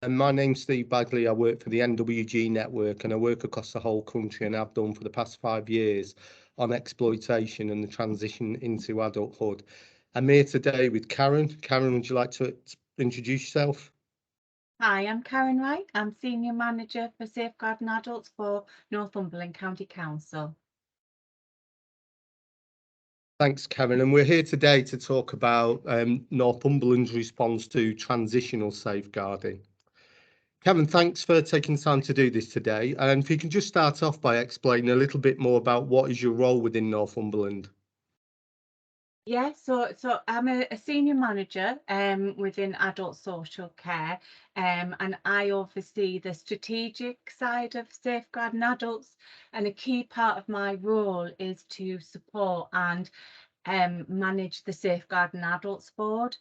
And my name's Steve Baguley. I work for the NWG network and I work across the whole country and have done for the past 5 years on exploitation and the transition into adulthood. I'm here today with Karen. Karen, would you like to introduce yourself? Hi, I'm Karen Wright. I'm Senior Manager for Safeguarding Adults for Northumberland County Council. Thanks, Karen. And we're here today to talk about Northumberland's response to transitional safeguarding. Kevin, thanks for taking time to do this today. And if you can just start off by explaining a little bit more about what is your role within Northumberland. Yeah, so I'm a senior manager within adult social care, and I oversee the strategic side of safeguarding adults. And a key part of my role is to support and manage the Safeguarding Adults Board.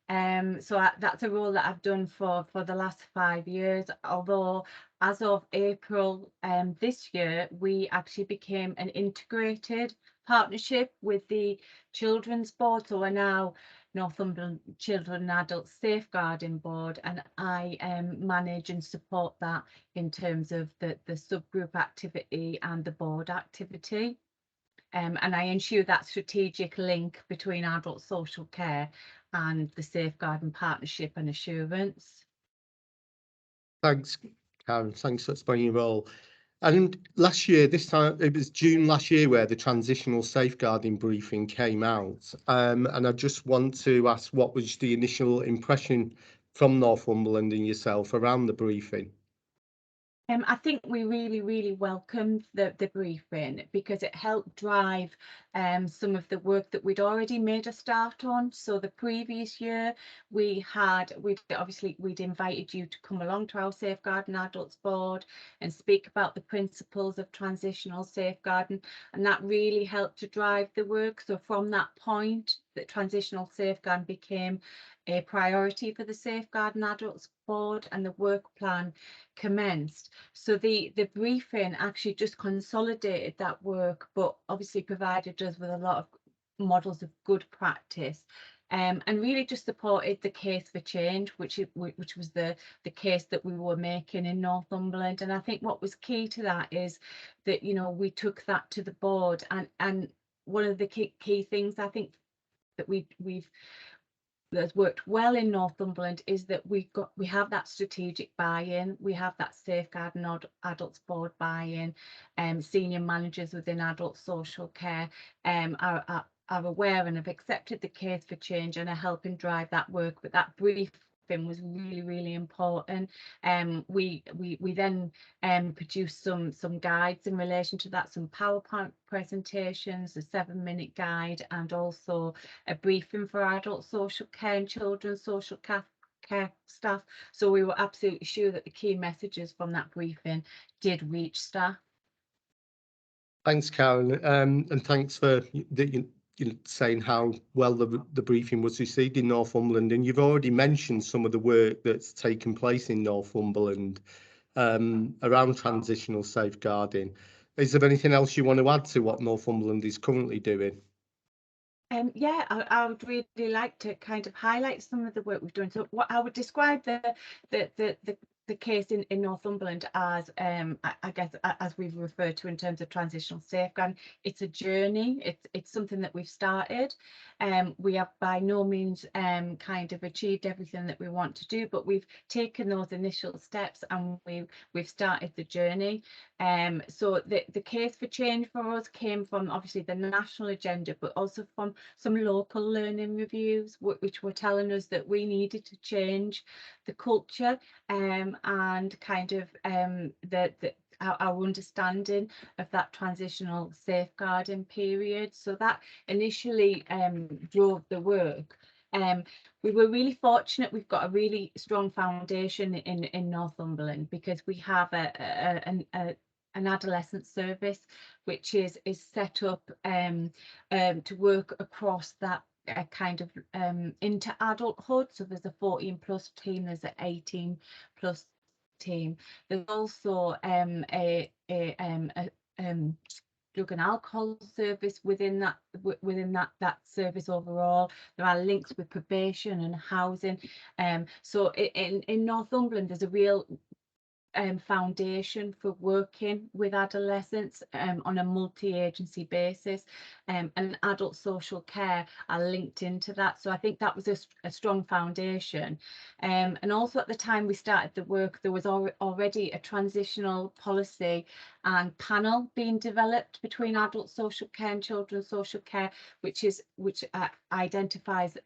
That's a role that I've done for the last 5 years, although as of April this year, we actually became an integrated partnership with the Children's Board. So we're now Northumberland Children and Adult Safeguarding Board, and I manage and support that in terms of the subgroup activity and the board activity. And I ensure that strategic link between adult social care and the safeguarding partnership and assurance. Thanks, Karen. Thanks for explaining your role. And last year, this time, it was June last year where the transitional safeguarding briefing came out. And I just want to ask, what was the initial impression from Northumberland and yourself around the briefing? I think we really welcomed the briefing because it helped drive some of the work that we'd already made a start on. So the previous year we'd invited you to come along to our Safeguarding Adults Board and speak about the principles of transitional safeguarding, and that really helped to drive the work. So from that point, that transitional safeguarding became a priority for the Safeguarding Adults Board, and the work plan commenced. So the briefing actually just consolidated that work, but obviously provided us with a lot of models of good practice. And really just supported the case for change, which was the case that we were making in Northumberland. And I think what was key to that is that, you know, we took that to the board, and one of the key things I think that we've that's worked well in Northumberland is that we have that strategic buy-in, we have that Safeguarding Adults Board buy-in, senior managers within adult social care are aware and have accepted the case for change and are helping drive that work. But that briefing was really important. We then produced some guides in relation to that, some PowerPoint presentations, a 7-minute guide, and also a briefing for adult social care and children's social care staff. So we were absolutely sure that the key messages from that briefing did reach staff. Thanks, Karen, and thanks for saying how well the briefing was received in Northumberland. And you've already mentioned some of the work that's taken place in Northumberland around transitional safeguarding. Is there anything else you want to add to what Northumberland is currently doing? Yeah, I would really like to kind of highlight some of the work we've done. So what I would describe the case in Northumberland as I guess as we've referred to in terms of transitional safeguarding, it's a journey. It's something that we've started. We have by no means kind of achieved everything that we want to do, but we've taken those initial steps and we've started the journey. So the case for change for us came from obviously the national agenda, but also from some local learning reviews, which were telling us that we needed to change the culture and kind of our understanding of that transitional safeguarding period. So that initially drove the work. We were really fortunate. We've got a really strong foundation in Northumberland because we have an adolescent service which is set up to work across that kind of into adulthood. So there's a 14+ team, there's an 18+ team. There's also drug and alcohol service within that service overall. There are links with probation and housing. So in Northumberland, there's a real foundation for working with adolescents on a multi-agency basis, and adult social care are linked into that. So I think that was a strong foundation. And also at the time we started the work, there was already a transitional policy and panel being developed between adult social care and children's social care, which identifies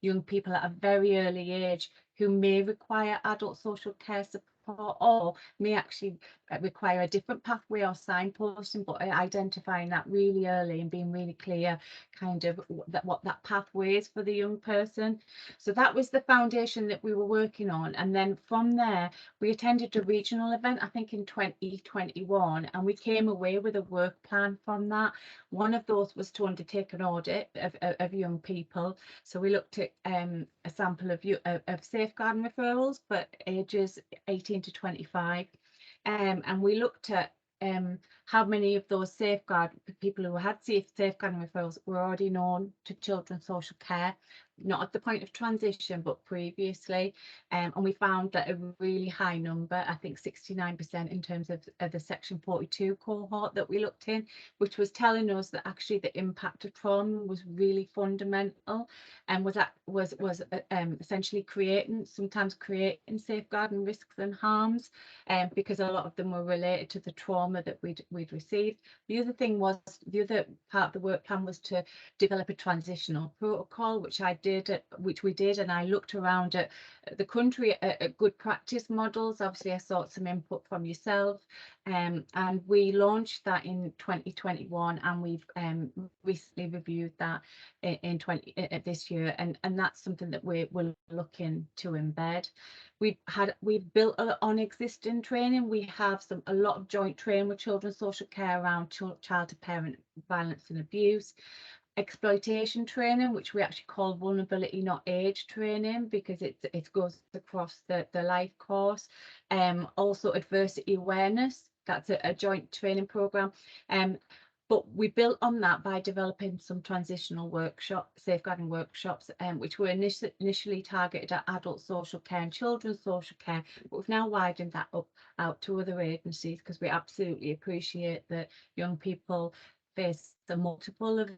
young people at a very early age who may require adult social care support or may actually require a different pathway or signposting, but identifying that really early and being really clear kind of what that pathway is for the young person. So that was the foundation that we were working on, and then from there we attended a regional event, I think in 2021, and we came away with a work plan from that. One of those was to undertake an audit of young people. So we looked at a sample of safeguarding referrals for ages 18 to 25, and we looked at how many of those people who had safeguarding referrals were already known to children's social care, not at the point of transition but previously, and we found that a really high number, I think 69% in terms of the section 42 cohort that we looked in, which was telling us that actually the impact of trauma was really fundamental, and was essentially sometimes creating safeguarding risks and harms, because a lot of them were related to the trauma that we'd received. The other part of the work plan was to develop a transitional protocol, which we did, and I looked around at the country at good practice models. Obviously, I sought some input from yourself, and we launched that in 2021, and we've recently reviewed that in this year, and that's something that we're looking to embed. We've built on existing training. We have a lot of joint training with children's social care around child to parent violence and abuse, exploitation training, which we actually call vulnerability not age training, because it goes across the life course. Also adversity awareness, that's a joint training program. But we built on that by developing some transitional safeguarding workshops, which were initially targeted at adult social care and children's social care, but we've now widened that out to other agencies, because we absolutely appreciate that young people face the multiple of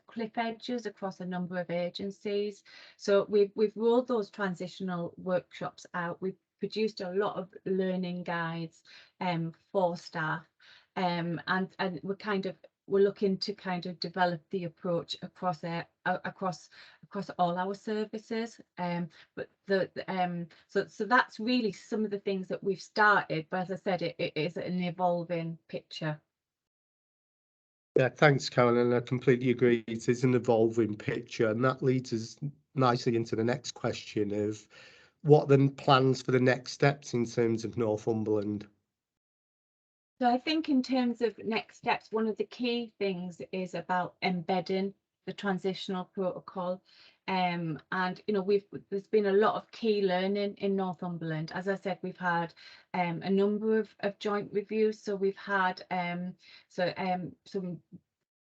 cliff edges across a number of agencies. So we've rolled those transitional workshops out. We've produced a lot of learning guides for staff, and we're looking to kind of develop the approach across all our services. So that's really some of the things that we've started, but as I said, it is an evolving picture. Yeah, thanks, Carolyn. I completely agree. It is an evolving picture, and that leads us nicely into the next question of what then plans for the next steps in terms of Northumberland. So I think in terms of next steps, one of the key things is about embedding the transitional protocol. And there's been a lot of key learning in Northumberland. As I said, we've had a number of joint reviews. So we've had some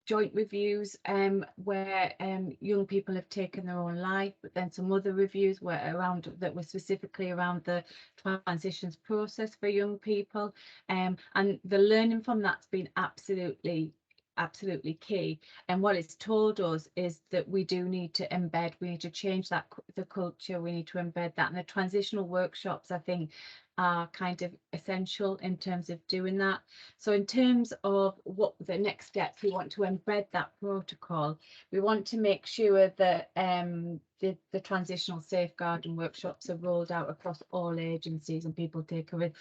joint reviews where young people have taken their own life, but then some other reviews that were specifically around the transitions process for young people, and the learning from that's been absolutely key. And what it's told us is that we need to change the culture. We need to embed that, and the transitional workshops, I think, are kind of essential in terms of doing that. So in terms of what the next steps, we want to embed that protocol. We want to make sure that the transitional safeguarding workshops are rolled out across all agencies, and people take a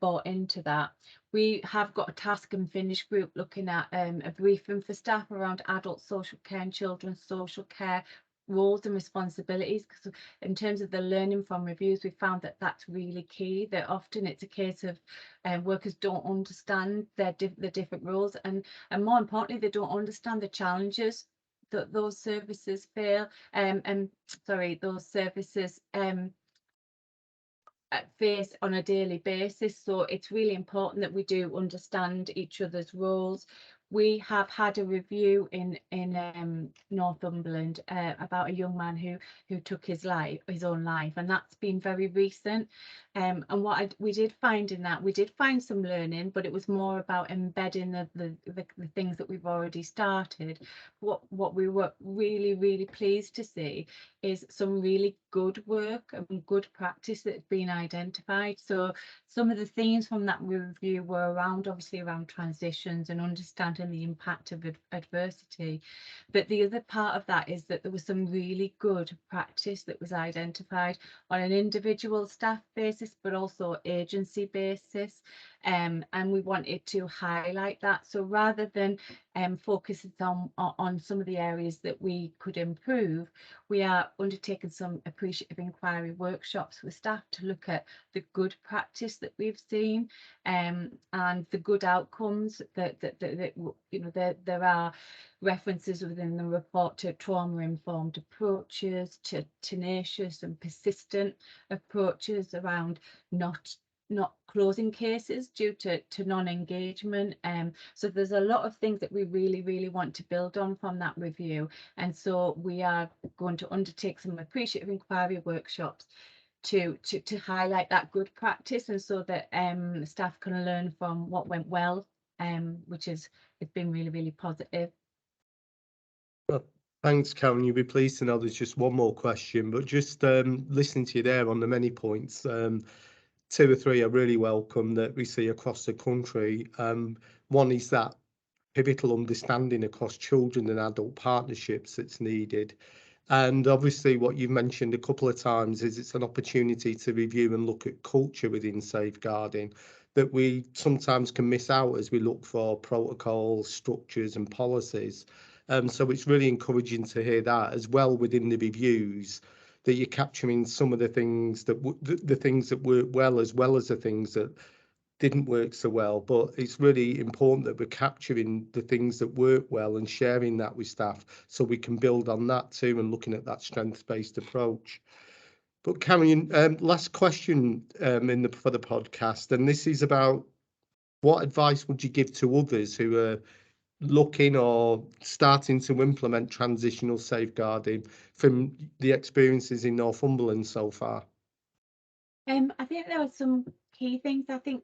bought into that. We have got a task and finish group looking at a briefing for staff around adult social care and children's social care roles and responsibilities, because in terms of the learning from reviews, we found that that's really key, that often it's a case of workers don't understand the different roles, and more importantly, they don't understand the challenges that those services face on a daily basis. So it's really important that we do understand each other's roles. We have had a review in Northumberland about a young man who took his own life, and that's been very recent. And what we did find in that, we did find some learning, but it was more about embedding the things that we've already started. What we were really pleased to see is some really good work and good practice that's been identified. So some of the themes from that review were obviously around transitions and understanding the impact of adversity. But the other part of that is that there was some really good practice that was identified on an individual staff basis, but also agency basis. And we wanted to highlight that. So rather than focus on some of the areas that we could improve, we are undertaking some appreciative inquiry workshops with staff to look at the good practice that we've seen, and the good outcomes that you know, there are references within the report to trauma-informed approaches, to tenacious and persistent approaches around not closing cases due to non-engagement. So there's a lot of things that we really want to build on from that review, and so we are going to undertake some appreciative inquiry workshops to highlight that good practice, and so that staff can learn from what went well, which it's been really positive. Well, thanks, Karen. You'll be pleased to know there's just one more question, but just listening to you there on the many points, 2 or 3 are really welcome that we see across the country. One is that pivotal understanding across children and adult partnerships that's needed. And obviously what you've mentioned a couple of times is it's an opportunity to review and look at culture within safeguarding that we sometimes can miss out as we look for protocols, structures and policies. So it's really encouraging to hear that as well within the reviews, that you're capturing some of the things that the things that work well as the things that didn't work so well. But it's really important that we're capturing the things that work well and sharing that with staff so we can build on that too and looking at that strengths-based approach. But Karen, last question for the podcast, and this is about what advice would you give to others who are looking or starting to implement transitional safeguarding from the experiences in Northumberland so far? I think there are some key things. I think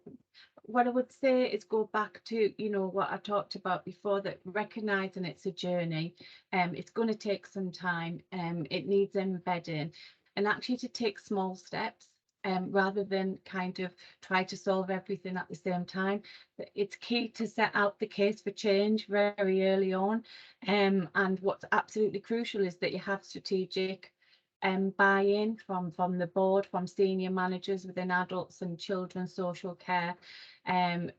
what I would say is go back to, you know, what I talked about before, that recognizing it's a journey. It's going to take some time. It needs embedding, and actually to take small steps. Rather than kind of try to solve everything at the same time. It's key to set out the case for change very early on. And what's absolutely crucial is that you have strategic buy-in from the board, from senior managers within adults and children's social care,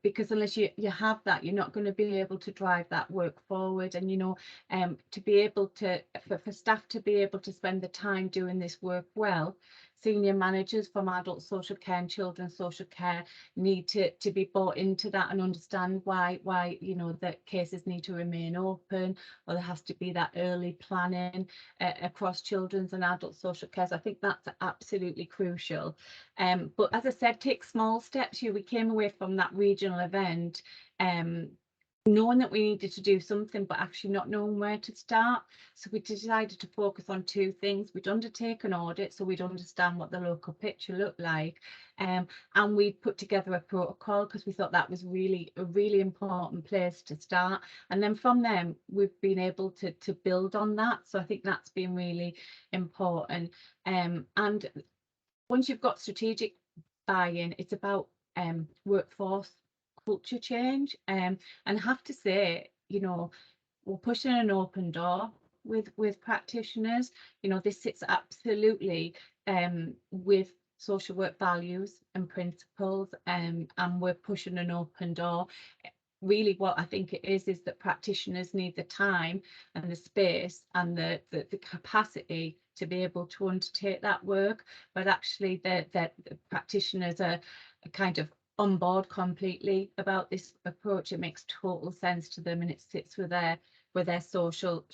because unless you have that, you're not going to be able to drive that work forward. And, you know, to be able to, for staff to be able to spend the time doing this work well, senior managers from adult social care and children's social care need to be bought into that and understand why you know, that cases need to remain open, or there has to be that early planning across children's and adult social care. So I think that's absolutely crucial. But as I said, take small steps. We came away from that regional event knowing that we needed to do something, but actually not knowing where to start. So we decided to focus on 2 things. We'd undertake an audit so we'd understand what the local picture looked like, and we'd put together a protocol because we thought that was really a really important place to start. And then from there we've been able to build on that. So I think that's been really important. And once you've got strategic buy-in, it's about workforce culture change. And I have to say, you know, we're pushing an open door with practitioners. You know, this sits absolutely with social work values and principles, and we're pushing an open door. Really what I think it is that practitioners need the time and the space and the capacity to be able to undertake that work, but actually the practitioners are kind of on board completely about this approach. It makes total sense to them and it sits with their their social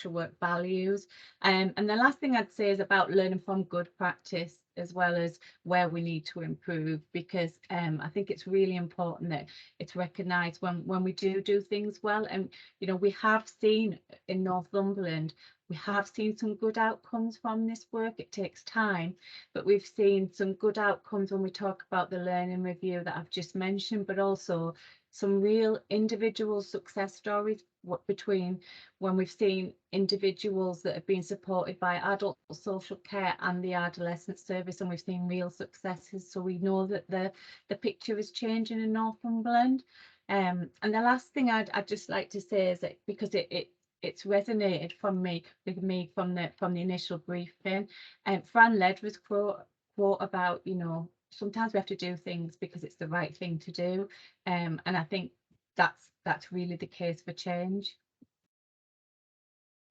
work values. And the last thing I'd say is about learning from good practice as well as where we need to improve, because I think it's really important that it's recognised when we do things well. And you know, we have seen in Northumberland, we have seen some good outcomes from this work. It takes time, but we've seen some good outcomes when we talk about the learning review that I've just mentioned, but also some real individual success stories between when we've seen individuals that have been supported by adult social care and the adolescent service, and we've seen real successes. So we know that the picture is changing in Northumberland. And the last thing I'd just like to say is that, because it's resonated with me from the initial briefing, and Fran Ledger's quote about, you know, sometimes we have to do things because it's the right thing to do, and I think that's really the case for change.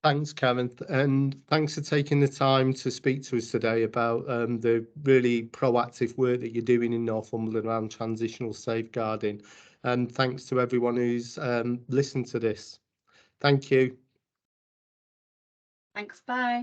Thanks, Karen, and thanks for taking the time to speak to us today about the really proactive work that you're doing in Northumberland around transitional safeguarding. And thanks to everyone who's listened to this. Thank you. Thanks, bye.